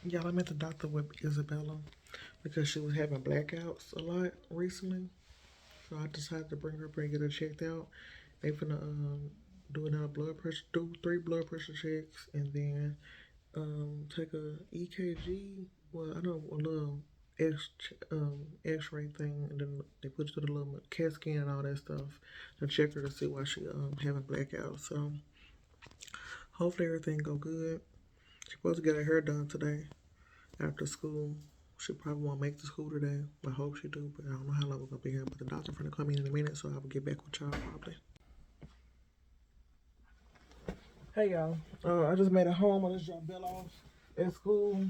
Y'all, I'm at the doctor with Isabella because she was having blackouts a lot recently. So I decided to bring get her checked out. They finna do another blood pressure, do 3 blood pressure checks, and then take a EKG. Well, I know a little X-ray thing, and then they put it to the little CAT scan and all that stuff to check her to see why she having blackouts. So hopefully everything go good. She's supposed to get her hair done today after school. She probably won't make the school today. I hope she do, but I don't know how long we're gonna be here. But the doctor gonna come in a minute, so I will get back with y'all probably. Hey y'all, I just made it home. I just dropped Bill off at school.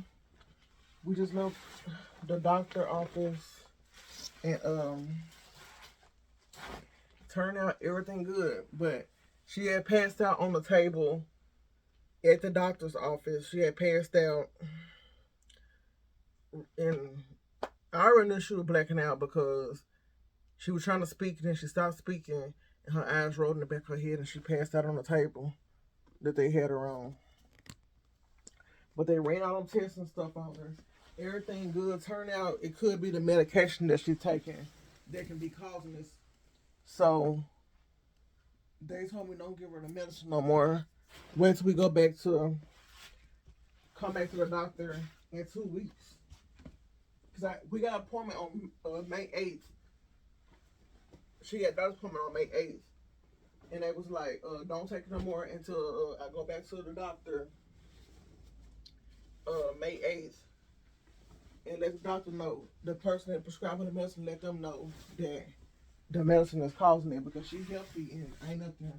We just left the doctor office, and turned out everything good. But she had passed out on the table at the doctor's office. She had passed out, and I already knew she was blacking out because she was trying to speak, and then she stopped speaking, and her eyes rolled in the back of her head, and she passed out on the table that they had her on. But they ran out on tests and stuff on her. Everything good. Turned out it could be the medication that she's taking that can be causing this. So they told me don't give her the medicine no more. Wait till we go back to come back to the doctor in 2 weeks. Cause we got an appointment on May 8th. She got doctor's appointment on May 8th. And they was like, don't take it no more until I go back to the doctor May 8th. And let the doctor know, the person that prescribing the medicine, let them know that the medicine is causing it because she's healthy and ain't nothing.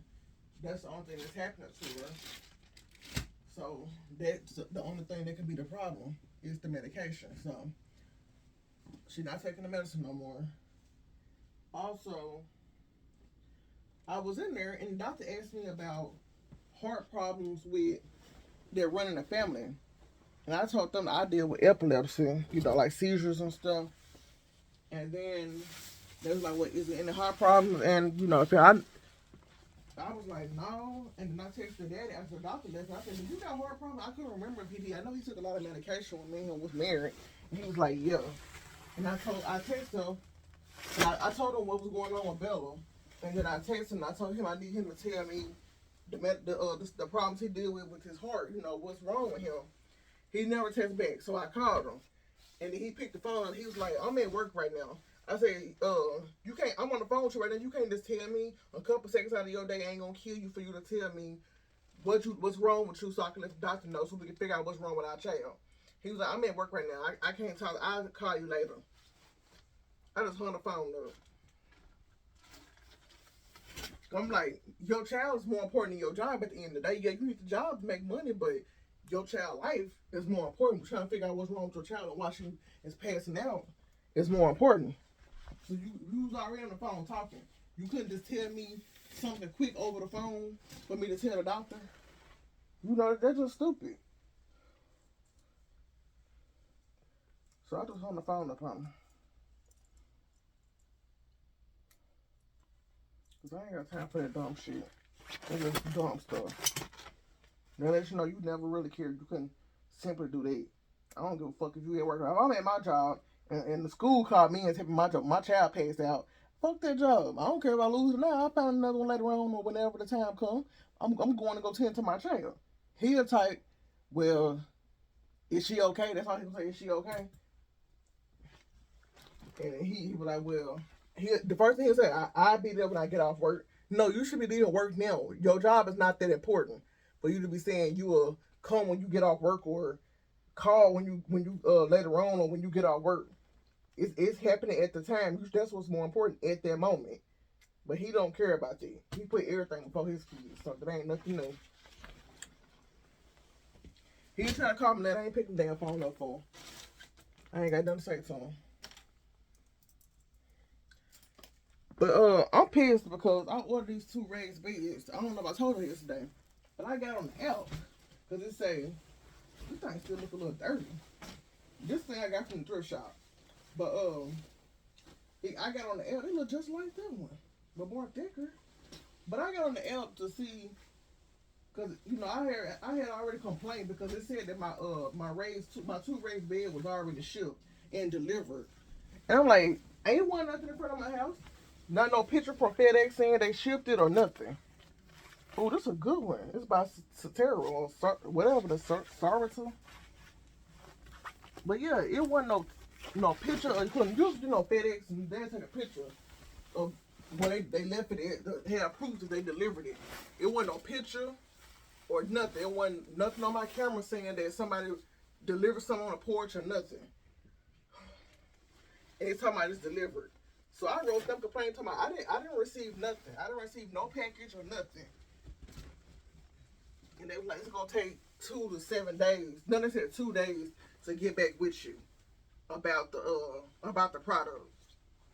That's the only thing that's happening to her. So that's the only thing that can be the problem is the medication. So she's not taking the medicine no more. Also, I was in there and the doctor asked me about heart problems with that run in the family. And I told them I deal with epilepsy, like seizures and stuff. And then they was like, "What is it any heart problems?" And if I was like, "No." And then I texted Daddy after the doctor left. I said, "Did you got heart problems?" I couldn't remember if he did. I know he took a lot of medication when me and him was married. And he was like, "Yeah." And I texted him. And I told him what was going on with Bella. And then I texted him. I told him I need him to tell me the problems he deal with his heart. What's wrong with him. He never texted back, so I called him. And then he picked the phone and he was like, "I'm at work right now." I said, you can't, I'm on the phone with you right now. You can't just tell me a couple seconds out of your day ain't gonna kill you for you to tell me what's wrong with you so I can let the doctor know so we can figure out what's wrong with our child. He was like, "I'm at work right now. I can't talk. I'll call you later." I just hung the phone up. I'm like, your child is more important than your job at the end of the day. Yeah, you need the job to make money, but your child's life is more important. We're trying to figure out what's wrong with your child and why she is passing out is more important. So you was already on the phone talking. You couldn't just tell me something quick over the phone for me to tell the doctor. That's just stupid. So I just hung the phone up on him. Because I ain't got time for that dumb shit. That's just dumb stuff. They let you know you never really cared. You couldn't simply do that. I don't give a fuck if you at work. If I'm at my job and the school called me and said my child passed out, fuck that job. I don't care if I lose it now. I'll find another one later on or whenever the time comes. I'm going to go tend to my child. He'll type, "Well, is she okay?" That's all he will say, "Is she okay?" And he was like, "Well," the first thing he'll say, I'll be there when I get off work. No, you should be leaving work now. Your job is not that important for you to be saying you will come when you get off work or call when you later on or when you get off work. It's happening at the time. That's what's more important at that moment. But he don't care about that. He put everything before his kids. So there ain't nothing new. He trying to call me that. I ain't picking the damn phone up for him. I ain't got nothing to say to him. But I'm pissed because I ordered these 2 raised beds. I don't know if I told her yesterday, but I got on the app because it say this thing still look a little dirty. This thing I got from the thrift shop, but I got on the app. It look just like that one, but more thicker. But I got on the app to see Cause I had already complained because it said that my two raised bed was already shipped and delivered. And I'm like, ain't one nothing in front of my house. Not no picture from FedEx saying they shipped it or nothing. Oh, this is a good one. It's by Satera or whatever the Sarita. But yeah, it wasn't no picture. You couldn't use FedEx and they take a picture of when they left it. They had proof that they delivered it. It wasn't no picture or nothing. It wasn't nothing on my camera saying that somebody delivered something on the porch or nothing. And it's talking about it's delivered. So I wrote them complaining to I didn't receive nothing. I didn't receive no package or nothing. And they were like, it's gonna take 2 to 7 days. No, they said 2 days to get back with you about the product.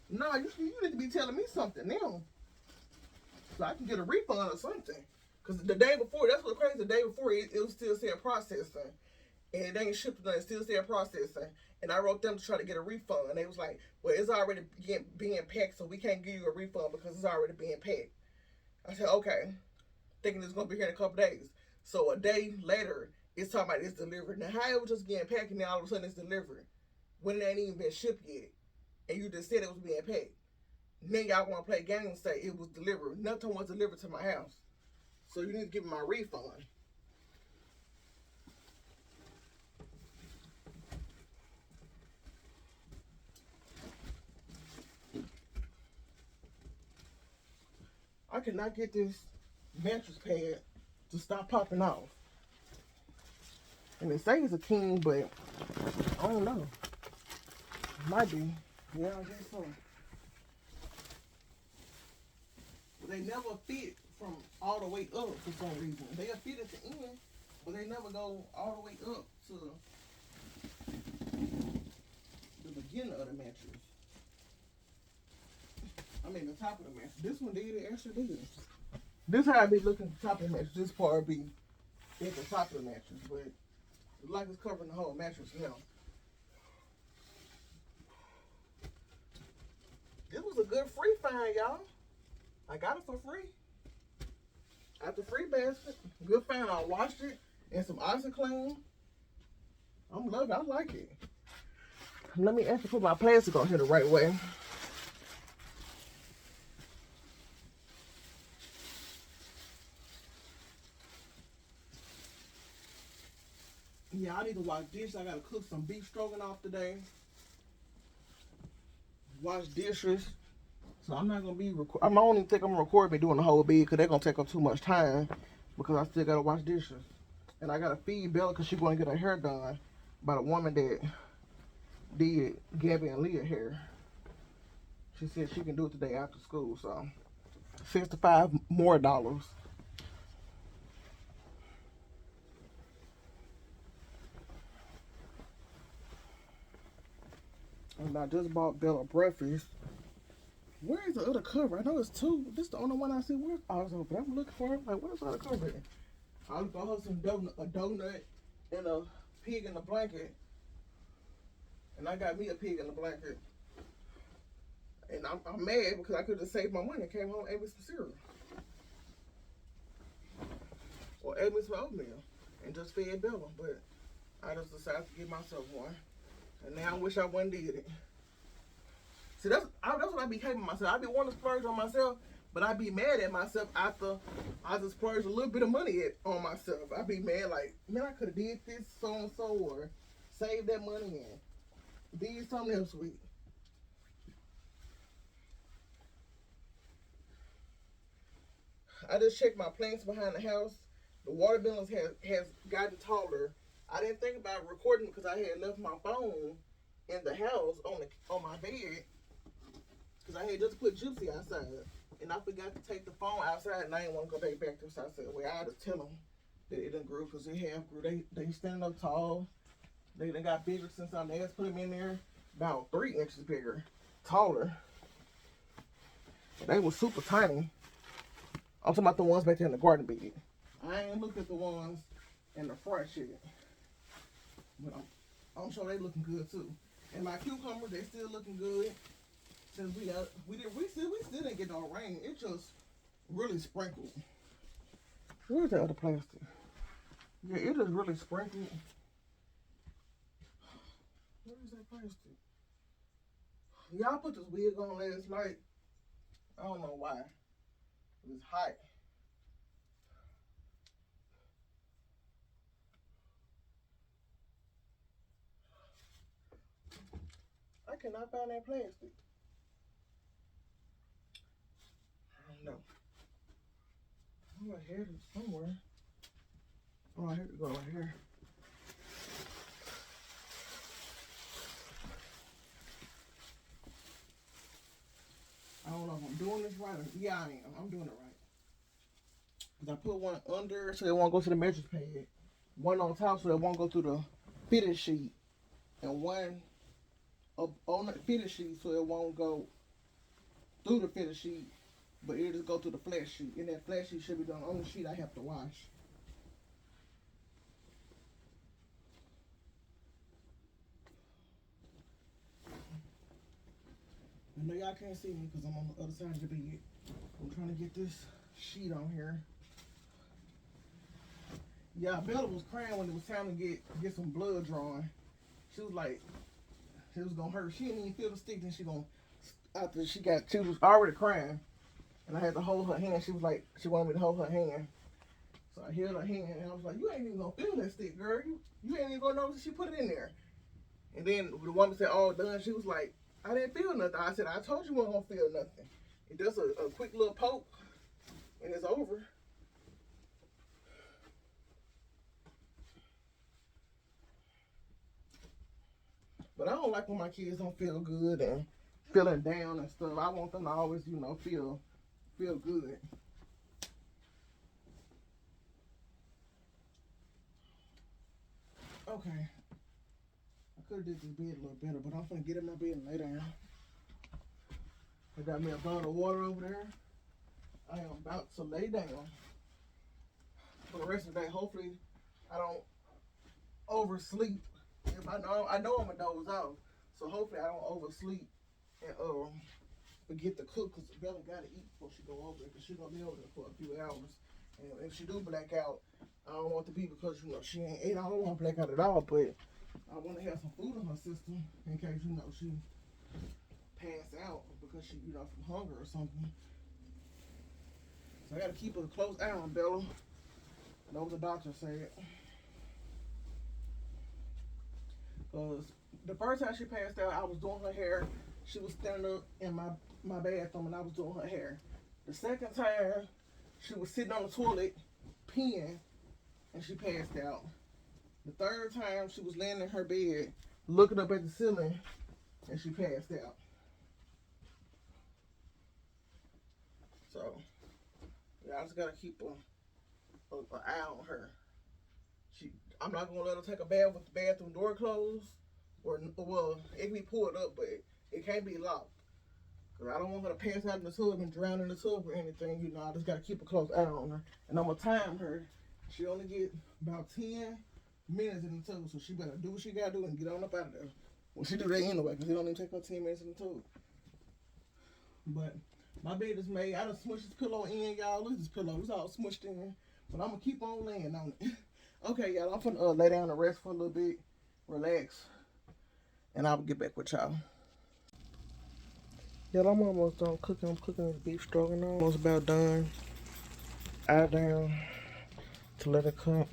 No, you need to be telling me something now, so I can get a refund or something. Cause the day before, that's what crazy. The day before, it was still saying processing, and it ain't shipped. It still saying processing. And I wrote them to try to get a refund, and they was like, "Well, it's already being packed, so we can't give you a refund because it's already being packed." I said, "Okay," thinking it's gonna be here in a couple days. So a day later, it's talking about it's delivered. Now, how it was just getting packed, and now all of a sudden it's delivered when it ain't even been shipped yet, and you just said it was being packed. Then y'all want to play games and say it was delivered. Nothing was delivered to my house. So you need to give me my refund. I cannot get this mattress pad to stop popping off. And they say it's a king, but I don't know. It might be. Yeah, I guess so. But they never fit from all the way up for some reason. They'll fit at the end, but they never go all the way up to the beginning of the mattress. I mean the top of the mattress. This one did, it actually did. This how I be looking at the top of the mattress. This part be at the top of the mattress, but it's like it's covering the whole mattress now. This was a good free find, y'all. I got it for free. At the free basket. Good find. I washed it and some OxyClean. I'm loving it. I like it. Let me actually put my plastic on here the right way. Yeah, I need to wash dishes. I gotta cook some beef stroganoff today. Wash dishes. So I'm not gonna be I don't even think I'm gonna record me doing the whole bed because they're gonna take up too much time because I still gotta wash dishes. And I gotta feed Bella because she's gonna get her hair done by the woman that did Gabby and Leah hair. She said she can do it today after school, so $65 more. And I just bought Bella breakfast. Where is the other cover? I know it's two. This is the only one I see. Where? I was over. I'm looking for it. Like, where's the other cover? I bought her some a donut and a pig in a blanket. And I got me a pig in a blanket. And I'm mad because I could have saved my money and came home and ate me some cereal. Or ate me some oatmeal and just fed Bella. But I just decided to give myself one. And now I wish I wouldn't did it. See, that's what I be hating myself. I be wanting to splurge on myself, but I be mad at myself after I just splurged a little bit of money on myself. I be mad like, man, I could have did this so and so or saved that money and did something else with it. I just checked my plants behind the house. The water balance has gotten taller. I didn't think about recording because I had left my phone in the house on my bed. Because I had just put Juicy outside. And I forgot to take the phone outside. And I didn't want to go back to the side. I said, well, I had to tell them that it done grew. Because it half grew. They standing up tall. They got bigger since I last put them in there. About 3 inches bigger. Taller. They were super tiny. I'm talking about the ones back there in the garden bed. I ain't looked at the ones in the front shit. But I'm sure they looking good too. And my cucumbers, they still looking good. Since we still didn't get no rain. It just really sprinkled. Where's the other plastic? Yeah, it is really sprinkled. Where is that plastic? Y'all put this wig on last night. I don't know why. It was hot. I cannot find that plastic. I don't know. Oh, I had it somewhere. Oh, I had to go right here. I don't know if I'm doing this right. Yeah, I am. I'm doing it right. Because I put one under so it won't go to the measure pad. One on top so it won't go through the fitted sheet. And one up on the fitted sheet so it won't go through the fitted sheet. But it'll just go through the flat sheet. And that flat sheet should be done on the sheet I have to wash. I know y'all can't see me because I'm on the other side of the bed. I'm trying to get this sheet on here. Yeah, Bella was crying when it was time to get some blood drawn. She was like, it was gonna hurt. She didn't even feel the stick. Then she was already crying, and I had to hold her hand. She was like, she wanted me to hold her hand, so I held her hand, and I was like, you ain't even gonna feel that stick, girl. You ain't even gonna know she put it in there. And then the woman said, all done. She was like, I didn't feel nothing. I said, I told you we weren't gonna feel nothing. It does a quick little poke, and it's over. But I don't like when my kids don't feel good and feeling down and stuff. I want them to always, feel good. Okay. I could have did this bed a little better, but I'm finna get in my bed and lay down. I got me a bottle of water over there. I am about to lay down for the rest of the day. Hopefully, I don't oversleep. If I know I'm gonna doze off, so hopefully I don't oversleep and forget to cook. Cause Bella gotta eat before she go over there. Cause she gonna be over there for a few hours. And if she do black out, I don't want to be because she ain't ate. I don't want to black out at all, but I want to have some food in her system in case she pass out because she from hunger or something. So I gotta keep a close eye on Bella. That's what the doctor said. Cause the first time she passed out, I was doing her hair. She was standing up in my bathroom and I was doing her hair. The second time, she was sitting on the toilet peeing and she passed out. The third time, she was laying in her bed looking up at the ceiling and she passed out. So, yeah, I just gotta keep an eye on her. I'm not gonna let her take a bath with the bathroom door closed, or well, it can be pulled up, but it can't be locked. Cause I don't want her to pass out in the tub and drown in the tub or anything. I just gotta keep a close eye on her, and I'm gonna time her. She only get about 10 minutes in the tub, so she better do what she gotta do and get on up out of there. Well, she do that anyway, cause it don't even take her 10 minutes in the tub. But my bed is made. I done smushed this pillow in, y'all. Look at this pillow. It's all smushed in, but I'm gonna keep on laying on it. Okay, y'all, I'm finna lay down and rest for a little bit, relax, and I'll get back with y'all. Y'all, I'm almost done cooking. I'm cooking this beef stroganoff. Almost about done. Eye down to let it cook.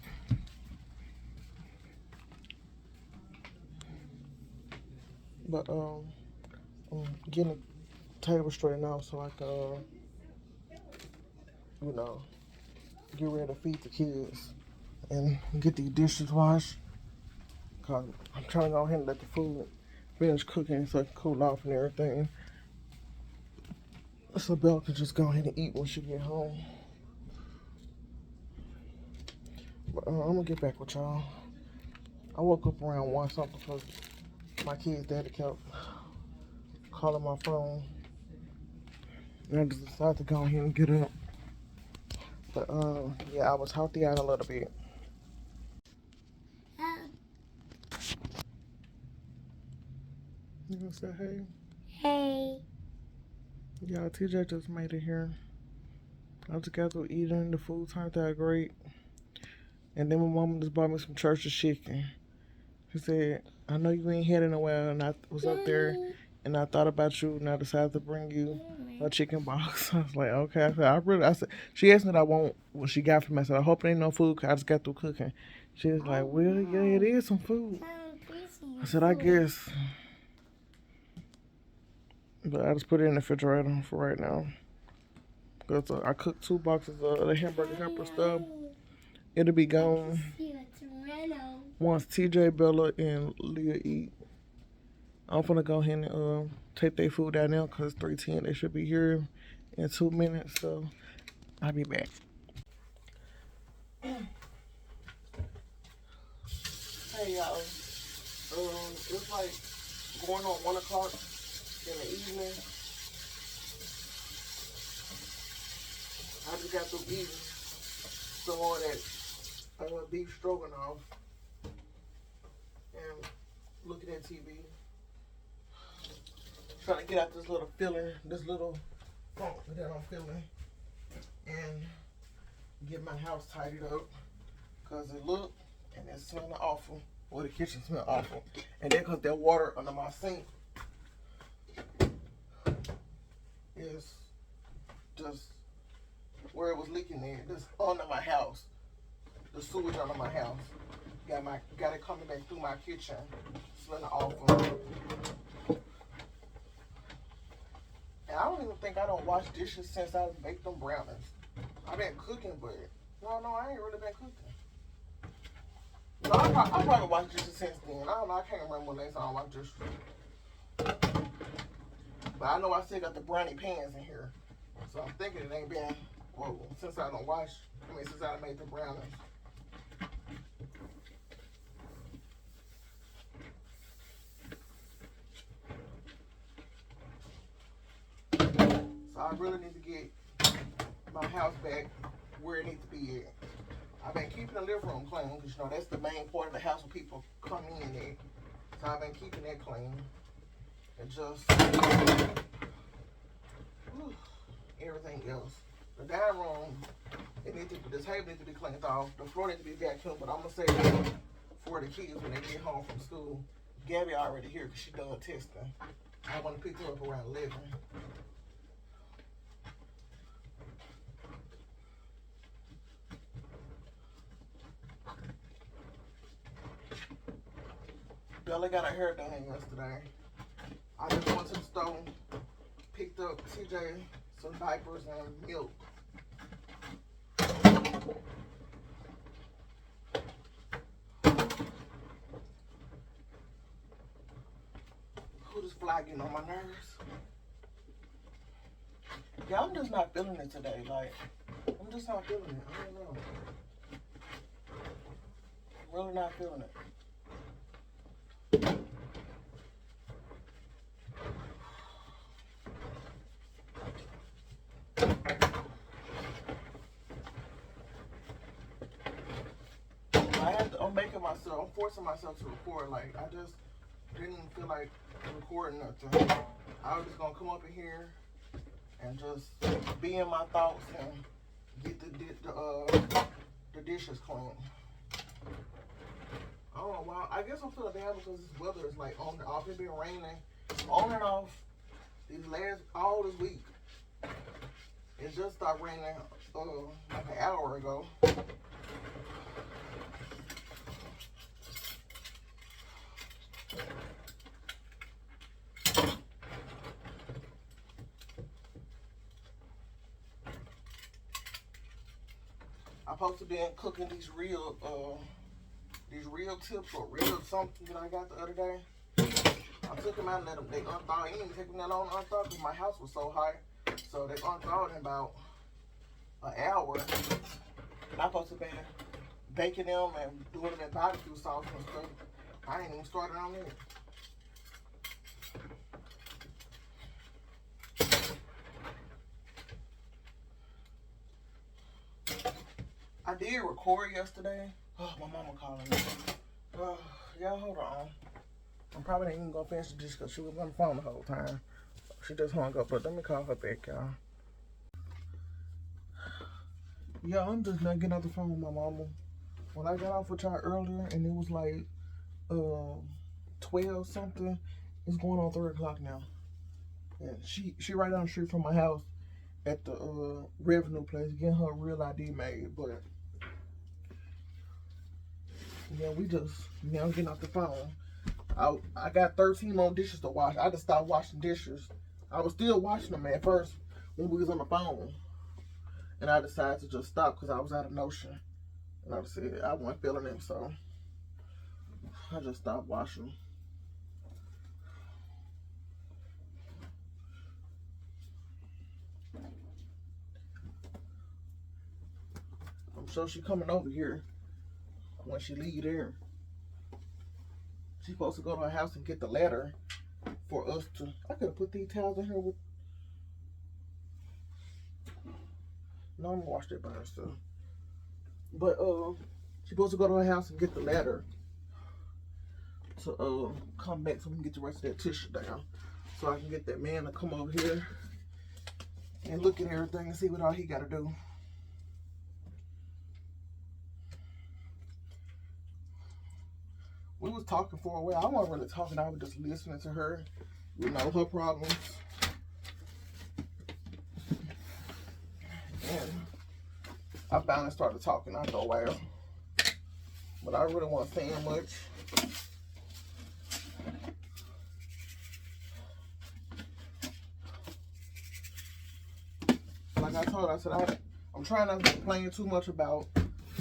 But I'm getting the table straightened out so I can, get ready to feed the kids and get these dishes washed. Cause I'm trying to go ahead and let the food finish cooking so it can cool off and everything. So Belle can just go ahead and eat when she get home. But I'm gonna get back with y'all. I woke up around 1 something because my kid's daddy kept calling my phone. And I just decided to go ahead and get up. But yeah, I was healthy out a little bit. You gonna say hey? Hey. Yeah, TJ just made it here. I just got through eating. The food turned out great. And then my mama just bought me some church's chicken. She said, I know you ain't had it in a while, and I was up there, and I thought about you, and I decided to bring you a chicken box. I was like, okay. I said, she asked me what I want, what she got for me. I said, I hope it ain't no food, 'cause I just got through cooking. She was like, well, yeah, it is some food. I said, I guess. But I just put it in the refrigerator for right now. Because I cooked 2 boxes of the hamburger helper stuff. It'll be gone once TJ, Bella, and Leah eat. I'm gonna go ahead and take their food down now because it's 3:10. They should be here in 2 minutes. So I'll be back. Hey y'all. It's like going on 1 o'clock in the evening. I just got through eating some more of that beef stroganoff and looking at TV. Trying to get out this little feeling, this little funk that I'm feeling, and get my house tidied up, because it look and it's smelling awful. Well, the kitchen smell awful. And then because that water under my sink is just where it was leaking in, just under my house. The sewage under my house. Got it coming back through my kitchen. Smelling awful. And I don't even think I don't wash dishes since I baked them brownies. I've been cooking, but no, I ain't really been cooking. No, I probably watched dishes since then. I don't know, I can't remember when last time I watched dishes. But I know I still got the brownie pans in here. So I'm thinking it ain't been, well, since I don't wash, since I made the brownies. So I really need to get my house back where it needs to be at. I've been keeping the living room clean, because you know that's the main part of the house when people come in there. So I've been keeping that clean. And just everything else. The dining room, the table needs to be cleaned off. The floor needs to be vacuumed, but I'm gonna say that for the kids when they get home from school. Gabby already here because she done testing. I want to pick her up around 11. Bella got her hair done yesterday. I just went to the store, picked up TJ some diapers and milk. Who this fly getting on my nerves? Yeah, I'm just not feeling it today. Like, I'm just not feeling it. I don't know. Really not feeling it. I'm forcing myself to record. Like, I just didn't feel like recording nothing. I was just gonna come up in here and just be in my thoughts and get the dishes clean. I don't know why. I guess I'm feeling bad because this weather is like on and off. It's been raining on and off all this week. It just stopped raining like an hour ago. I'm supposed to be cooking these real tips or real something that I got the other day. I took them out and let them, they unthaw. It didn't take them that long to unthaw because my house was so hot. So they unthawed in about an hour. And I'm supposed to be baking them and doing them in barbecue sauce and stuff. I ain't even started on it. I did record yesterday. Oh, my mama calling me. Y'all, hold on. I'm probably not even gonna finish the dish because she was on the phone the whole time. She just hung up, but let me call her back, y'all. Yeah, I'm just not getting off the phone with my mama. When I got off with y'all earlier, and it was like uh 12 something, it's going on 3 o'clock now. And she right down the street from my house at the revenue place getting her real ID made. But yeah, we just now getting off the phone. I got 13 more dishes to wash. I just stopped washing dishes. I was still washing them at first when we was on the phone, and I decided to just stop because I was out of notion. And I said I wasn't feeling it, so I just stopped washing. I'm sure she coming over here when she leave there. She's supposed to go to her house and get the letter for us to. I could have put these towels in here with. No, I'm gonna wash that by herself. But she's supposed to go to her house and get the letter to come back so we can get the rest of that tissue down. So I can get that man to come over here and look at everything and see what all he gotta do. We was talking for a while. I wasn't really talking, I was just listening to her, her problems. And I finally started talking after a while. But I really wasn't saying much. Like I told her, I said, I'm trying not to complain too much about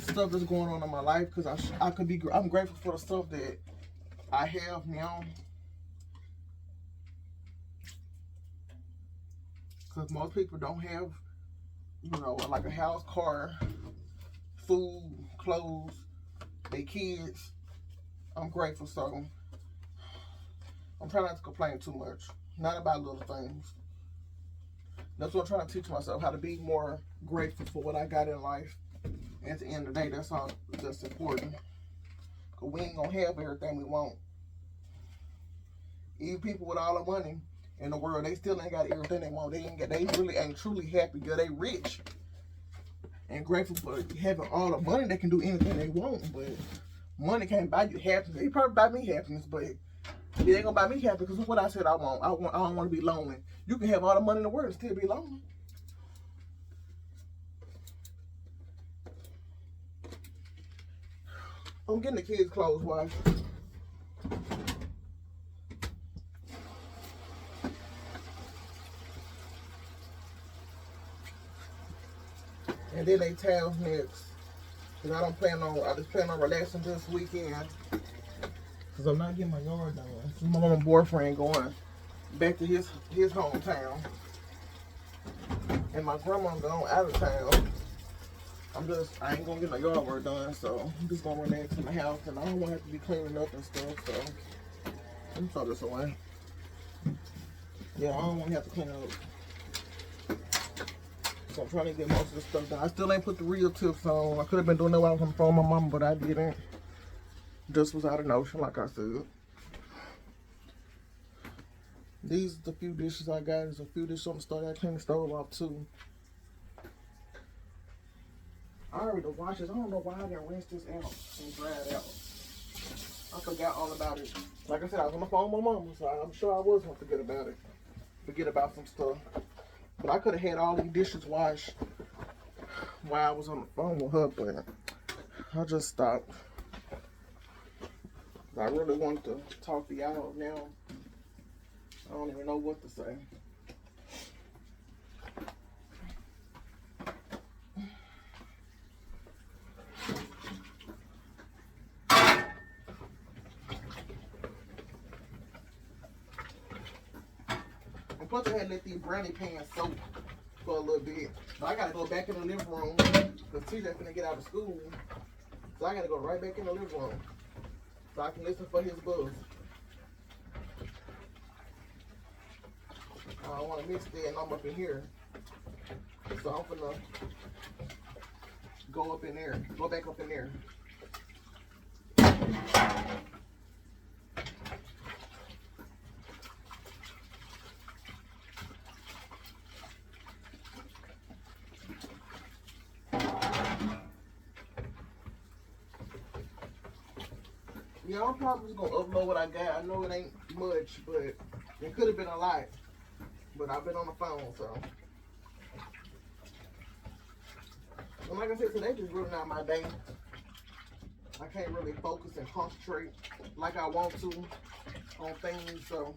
stuff that's going on in my life, because I'm grateful for the stuff that I have now. Because most people don't have, like a house, car, food, clothes, their kids. I'm grateful, so I'm trying not to complain too much. Not about little things. That's what I'm trying to teach myself, how to be more grateful for what I got in life. At the end of the day, that's all that's important. Because we ain't going to have everything we want. Even people with all the money in the world, they still ain't got everything they want. They really ain't truly happy. Girl, they rich and grateful for having all the money. They can do anything they want, but money can't buy you happiness. It probably buy me happiness, but it ain't gonna buy me happiness because what I said I want. I don't want to be lonely. You can have all the money in the world and still be lonely. I'm getting the kids' clothes washed. And then they towels next. Cause I just plan on relaxing this weekend. Cause I'm not getting my yard done. My mama's boyfriend going back to his hometown. And my grandma going out of town. I ain't gonna get my yard work done, so I'm just gonna relax in the house, and I don't want to have to be cleaning up and stuff, so let me throw this away. Yeah, I don't want to have to clean up. So I'm trying to get most of this stuff done. I still ain't put the real tips on. I could have been doing that while I was on the phone with my mama, but I didn't. Just was out of notion, like I said. These are the few dishes I got. There's a few dishes on the stove. I cleaned the stove off too. I already washed this. I don't know why I didn't rinse this out and dry it out. I forgot all about it. Like I said, I was on the phone with my mama, so I'm sure I was going to forget about it. Forget about some stuff. But I could have had all these dishes washed while I was on the phone with her, but I just stopped. I really wanted to talk to y'all now. I don't even know what to say. Plus, I had to let these brownie pans soak for a little bit. But I gotta go back in the living room because TJ's gonna get out of school. So I gotta go right back in the living room so I can listen for his buzz. I don't want to miss that, and I'm up in here. So I'm gonna go up in there, go back up in there. Yeah, I'm probably just gonna upload what I got. I know it ain't much, but it could have been a lot. But I've been on the phone, so. And like I said, today just really not my day. I can't really focus and concentrate like I want to on things, so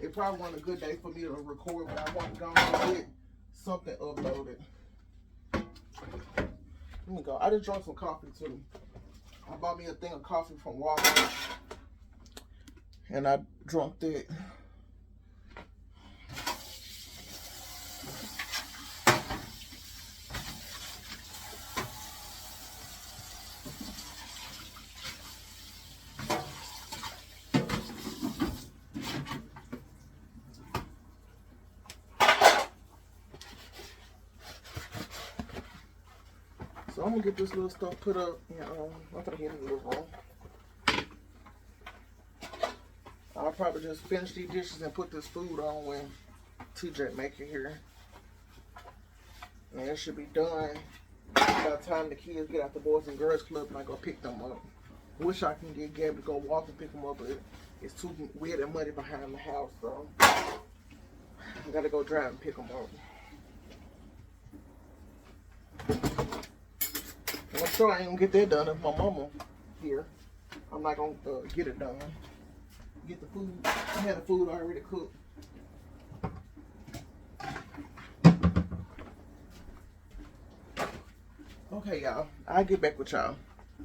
it probably wasn't a good day for me to record, but I want to go and get something uploaded. Let me go. I just drank some coffee too. I bought me a thing of coffee from Walmart, and I drank it. So I'm gonna get this little stuff put up, and I'm gonna get in the living room. I'll probably just finish these dishes and put this food on when TJ make it here. And it should be done by the time the kids get out the Boys and Girls Club and I go pick them up. Wish I can get Gabby to go walk and pick them up, but it's too weird and muddy behind the house, so I gotta go drive and pick them up. And I'm sure I ain't gonna get that done if my mama here. I'm not gonna get it done. Get the food. I had the food already cooked. Okay, y'all. I'll get back with y'all.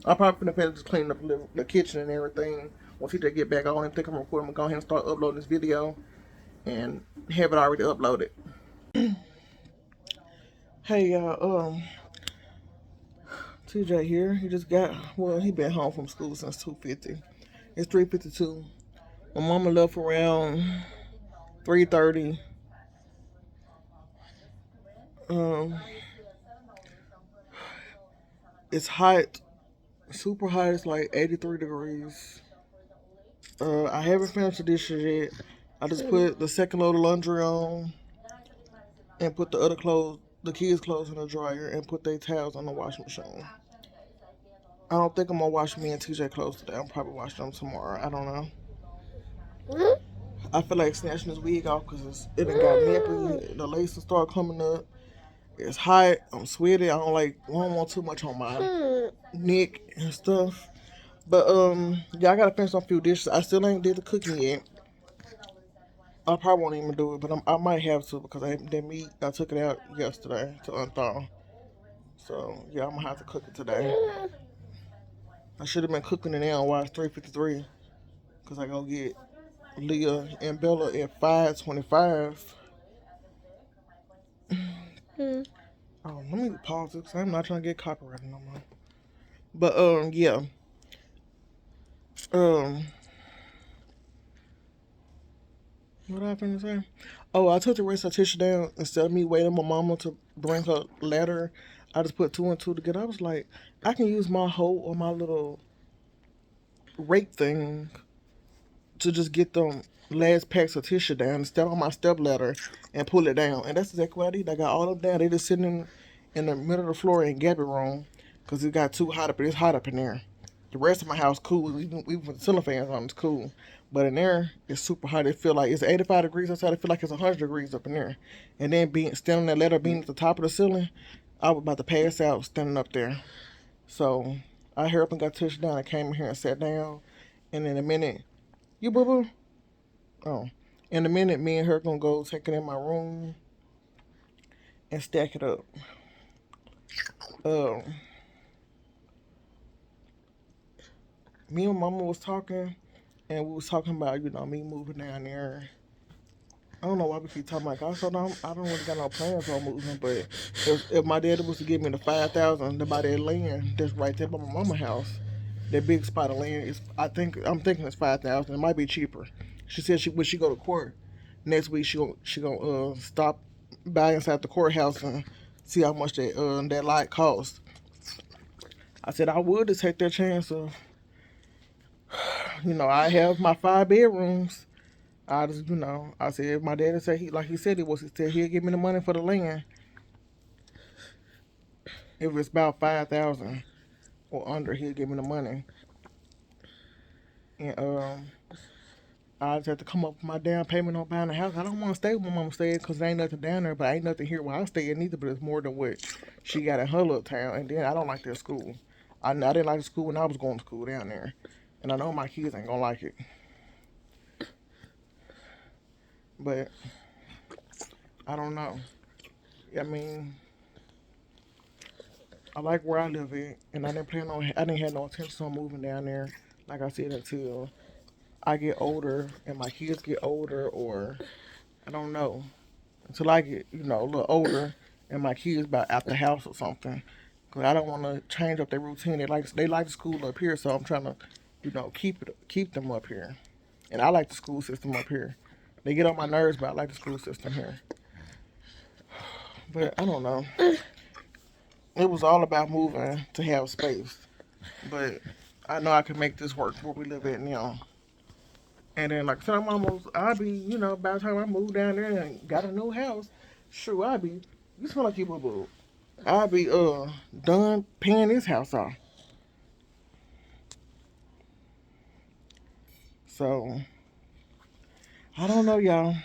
I'm probably gonna finish just cleaning up the kitchen and everything. Once he get back, I don't even think I'm recording. I'm gonna go ahead and start uploading this video and have it already uploaded. Hey, y'all. TJ here. He just got, well, he been home from school since 2:50. It's 3:52. My mama left around 3:30. It's hot, super hot. It's like 83 degrees. I haven't finished the dishes yet. I just put the second load of laundry on and put the other clothes, the kids' clothes in the dryer and put their towels on the washing machine. I don't think I'm gonna wash me and TJ clothes today. I'm probably washing them tomorrow. I don't know. I feel like snatching this wig off because it done got nippy. The laces start coming up. It's hot. I'm sweaty. I don't want too much on my neck and stuff. But yeah, I gotta finish some few dishes. I still ain't did the cooking yet. I probably won't even do it, but I might have to because that meat I took it out yesterday to unthaw. So yeah, I'm gonna have to cook it today. I should have been cooking it now while it's 3:53 because I go get Leah and Bella at 5:25. Oh, let me pause it because I'm not trying to get copyrighted no more. But yeah. What happened to say? Oh, I took the rest of the tissue down instead of me waiting for my mama to bring her ladder. I just put two and two together. I was like, I can use my hoe or my little rake thing to just get them last packs of tissue down and step on my step ladder and pull it down. And that's exactly what I did. I got all of them down. They just sitting in the middle of the floor in Gabby room because it got too hot up. It's hot up in there. The rest of my house cool. Even with the ceiling fans on, it's cool. But in there, it's super hot. It feel like it's 85 degrees outside. It feel like it's 100 degrees up in there. And then standing on that ladder, being at the top of the ceiling, I was about to pass out standing up there. So I hurried up and got touched down. I came in here and sat down. And in a minute, you boo boo. Oh, in a minute, me and her gonna go take it in my room and stack it up. Um, Me and Mama was talking, and we was talking about me moving down there. I don't know why we keep talking about. I don't really got no plans on moving, but if my daddy was to give me the 5,000 to buy that land that's right there by my mama house, that big spot of land is I'm thinking it's 5,000. It might be cheaper. She said when she go to court next week, she gonna stop by inside the courthouse and see how much that lot costs. I said I would to take that chance of, I have my 5 bedrooms. I just, I said if my daddy said he said he said he'll give me the money for the land if it's about 5,000 or under, he'll give me the money. And I just have to come up with my down payment on buying a house. I don't want to stay where my mama stayed because there ain't nothing down there, but ain't nothing here where I stay at neither. But it's more than what she got in her little town. And then I don't like that school. I didn't like the school when I was going to school down there, and I know my kids ain't gonna like it. But I don't know. I mean, I like where I live at, and I didn't have no intention on moving down there. Like I said, until I get older and my kids get older, or I don't know, until I get a little older and my kids about out the house or something. Cause I don't want to change up their routine. They like the school up here, so I'm trying to keep them up here. And I like the school system up here. They get on my nerves, but I like the school system here. But I don't know. It was all about moving to have space. But I know I can make this work where we live at now. And then, like I said, I'll be, by the time I move down there and got a new house, sure, you smell like you boo boo. I'll be, done paying this house off. So, I don't know, y'all.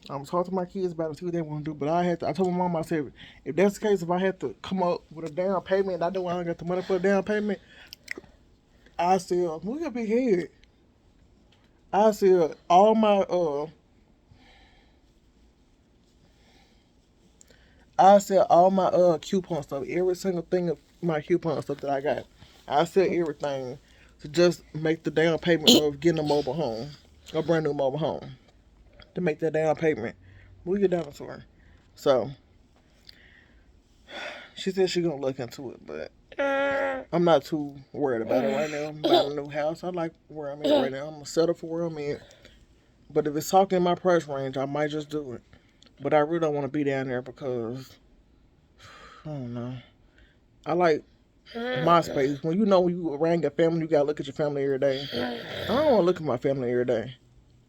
I'm talking to my kids about it, see what they want to do. But I told my mom, I said, if that's the case, if I had to come up with a down payment, I know I don't got the money for a down payment, I sell, look at big head. I sell all my, coupon stuff, every single thing of my coupon stuff that I got. I sell everything to just make the down payment of getting a mobile home, a brand new mobile home, to make that down payment. Move your dinosaur. So, she said she's going to look into it, but I'm not too worried about it right now. I'm buying a new house. I like where I'm at right now. I'm going to settle for where I'm at. But if it's talking in my price range, I might just do it. But I really don't want to be down there because, I don't know. I like my space. When you around your family, you got to look at your family every day. I don't want to look at my family every day.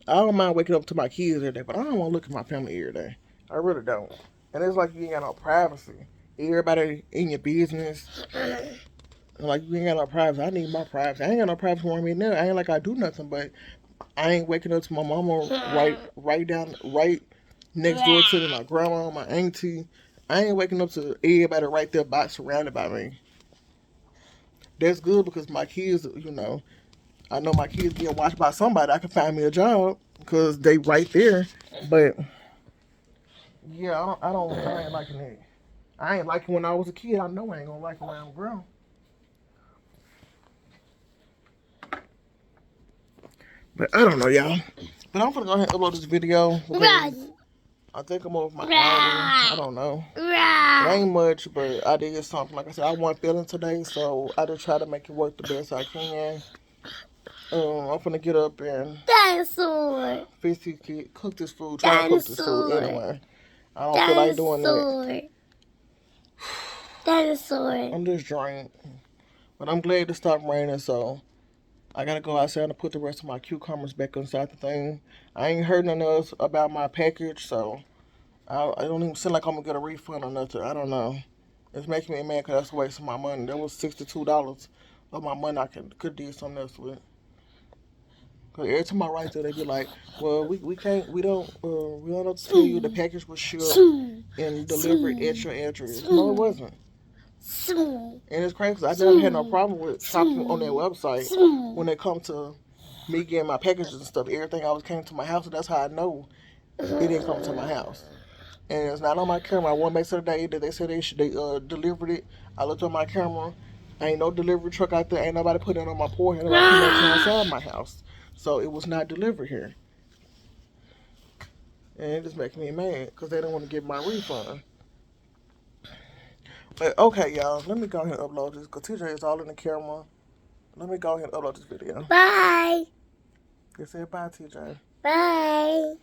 I don't mind waking up to my kids every day, but I don't want to look at my family every day. I really don't. And it's like you ain't got no privacy. Everybody in your business. Like you ain't got no privacy. I need my privacy. I ain't got no privacy where I'm in now. I ain't like I do nothing, but I ain't waking up to my mama right next door to my grandma, my auntie. I ain't waking up to everybody right there surrounded by me. That's good because my kids, I know my kids getting watched by somebody. I can find me a job because they right there. But yeah, I ain't liking it. I ain't liking when I was a kid. I know I ain't gonna like it when I'm grown. But I don't know, y'all. But I'm gonna go ahead and upload this video because I think I'm over my hour. I don't know. It ain't much, but I did something. Like I said, I wasn't feeling today, so I just try to make it work the best I can. I'm gonna get up and cook this food. Try to cook this food anyway. I don't feel like doing that. I'm just drained. But I'm glad to stop raining, so I gotta go outside and put the rest of my cucumbers back inside the thing. I ain't heard nothing else about my package, so I don't even seem like I'm gonna get a refund or nothing. I don't know. It's making me mad because that's a waste of my money. That was $62 of my money I could do something else with. Cause every time I write there, they be like, "Well, we can't, we don't know to tell you the package was shipped and delivered at your address." No, it wasn't. And it's crazy because I never had no problem with shopping on their website when it comes to me getting my packages and stuff. Everything always came to my house, so that's how I know it didn't come to my house. And it's not on my camera. I want to make sure that they said they delivered it. I looked on my camera. Ain't no delivery truck out there. Ain't nobody put it on my porch. Ain't nobody put it outside my house. So it was not delivered here. And it just makes me mad because they don't want to get my refund. But okay, y'all. Let me go ahead and upload this because TJ is all in the camera. Let me go ahead and upload this video. Bye. They said bye, TJ. Bye.